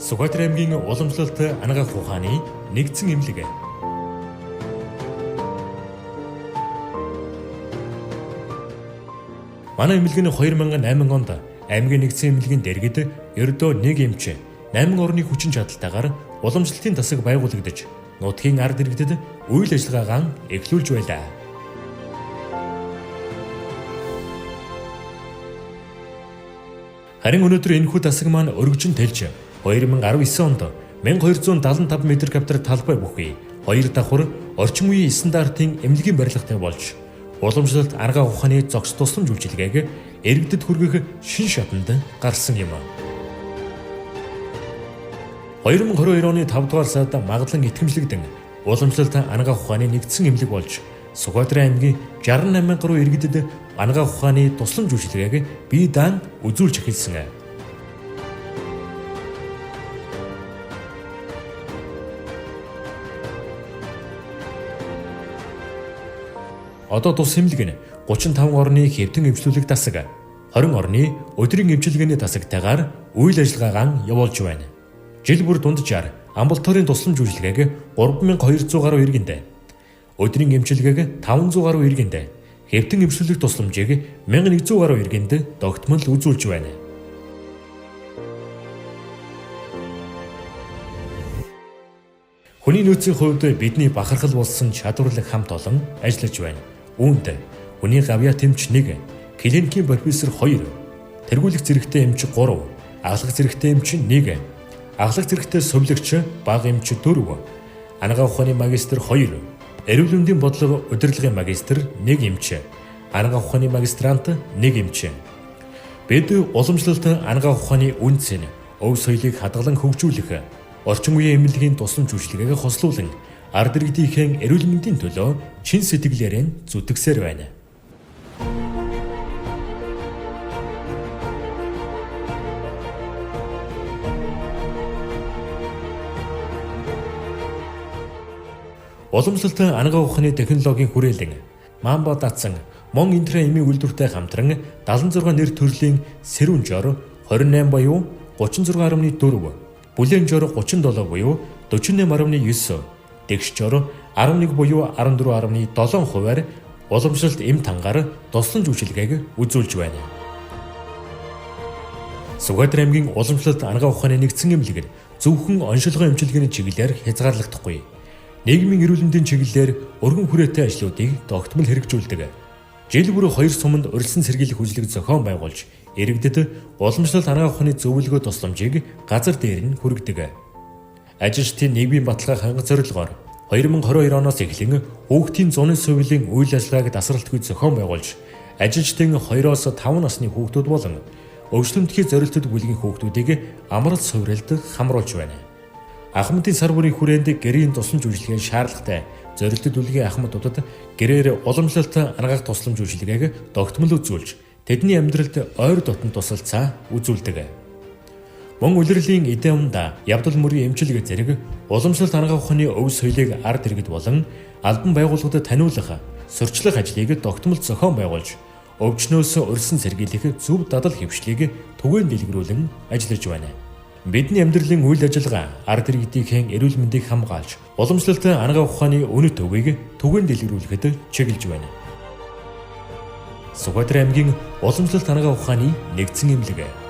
Сүхбаатар аймгийн уламжлалт анагаах ухааны нэгдсэн эмнэлэг. Манай эмнэлэг нь 2008 онд аймгийн нэгдсэн эмнэлгийн дэргэд ердөө нэг эмч 8 орны хүчин чадалтайгаар уламжлалтын тасаг байгуулагдаж нутгийн ард иргэдэд үйл ажиллагаагаа эхлүүлж байлаа. Харин өнөөдөр энэхүү тасаг маань өргөжин тэлж 2019 онд 1275 м2 талбай бүхий 2 давхар орчин үеийн стандартын эмнэлгийн барилгатай болж уламжлалт анагаах ухааны зогс тусламж үйлчилгээг иргэдэд хүргэх шин шатанд гарсан юм. 2022 оны 5 дугаар сард магадлан итгэмжлэгдэн уламжлалт анагаах ухааны нэгдсэн эмнэлэг болж Сүхбаатар аймгийн 68 гаруй иргэдэд анагаах ухааны тусламж үйлчилгээг бие даан үзүүлж эхэлсэн. Одоо тус эмнэлэг нь 35 орны хэвтэн эмчлүүлэг тасаг, 20 орны өдрийн эмчилгээний тасагтайгаар үйл ажиллагаагаа явуулж байна. Жил бүр дунджаар амбулаторийн тусламж үйлчилгээг 3200 гаруй иргэнд, өдрийн эмчилгээг 500 гаруй иргэнд, хэвтэн эмчлүүлэг тусламжийг 1100 гаруй иргэнд тогтмол үзүүлж байна. Хүний нөөцийн хувьд бидний бахархал болсон чадварлаг хамт олон ажиллаж байна. Үүнд хүний гавьяа тэмч 1, клиникийн профессор 2, тэргүүлэх зэрэгтэй эмч 3, аглах зэрэгтэй эмч 1, аглах зэрэгтэй сувлагч бага эмч 4, анагаах ухааны магистр 2, эрүүл мэндийн бодлого удирдлагын магистр 1 эмч, анагаах ухааны магистрант 1 эмч. Бид уламжлалт анагаах ухааны үндэс нь өв соёлыг хадгалан хөгжүүлэх, орчин үеийн эмнэлгийн тусламж үйлчилгээг хослуулан ард иргэдийн эрүүл мэндийн төлөө чин сэтгэлээрээ зүтгэсээр байна. Уламжлалт анагаах ухааны технологийн хүрээлэн Мамба датсан Мон Интра эмийн үйлдвэртэй хамтран 76 нэр төрлийн сэрүүн жор 28 буюу 36.4, бүлээн жор 37 буюу 48.9, дэгш жор 11 буюу 14.7%-аар уламжлалт эм тангаар тусламж үйлчилгээг үзүүлж байна. Сүхбаатар аймгийн уламжлалт анагаах ухааны нэгдсэн эмнэлэг зөвхөн оншилгоо эмчилгээний чиглэлээр хязгаарлагдахгүй. Нийгмийн эрүүл мэндийн чиглэлээр өргөн хүрээтэй ажлуудыг тогтмол хэрэгжүүлдэг. Жил бүр 2 суманд урьдчилан сэргийлэх үйлчилэг зохион байгуулж, иргэдэд уламжлалт анагаах ухааны зөвлөгөө тусламжийг газар дээр нь хүргэдэг. Ажилчдын нийгмийн баталгаа хангах зорилгоор 2022 оноос эхлэн хүүхдийн зуны сувилийн үйл ажиллагааг тасралтгүй зохион байгуулж, ажилчдын 2-оос 5 насны хүүхдүүд болон өвчлөмтгий зорилттой бүлгийн хүүхдүүдийг амралт суурилд хамруулж байна. Ахмадын сар бүрийн хүрээнд гэрийн тусламж үйлчилгээ шаардлагатай зорилттой бүлгийн ахмадуудад гэрээр уламжлалт анагаах тусламж үйлчилгээг тогтмол үзүүлж, тэдний амьдралд ойр дотн тусалцаа үзүүлдэг. Мөн улирлын эдэмда явдал мөрийн эмчилгээ зэрэг уламжлалт анагаах ухааны өв соёлыг ард иргэд болон албан байгууллагуудад таниулах, сурчлах ажлыг тогтмол зохион байгуулж, өвчнөөс урьдчилан сэргийлэх зөв дадал хэвшлийг түгээн дэлгэрүүлэн ажиллаж байна. Бидний амьдралын үйл ажиллагаа ард иргэдийн эрүүл мэндийг хамгаалж, уламжлалт анагаах ухааны үнэт төвийг түгээн дэлгэрүүлэхэд чиглэж байна. Сүхбаатар аймгийн уламжлалт анагаах ухааны нэгдсэн эмнэлэг.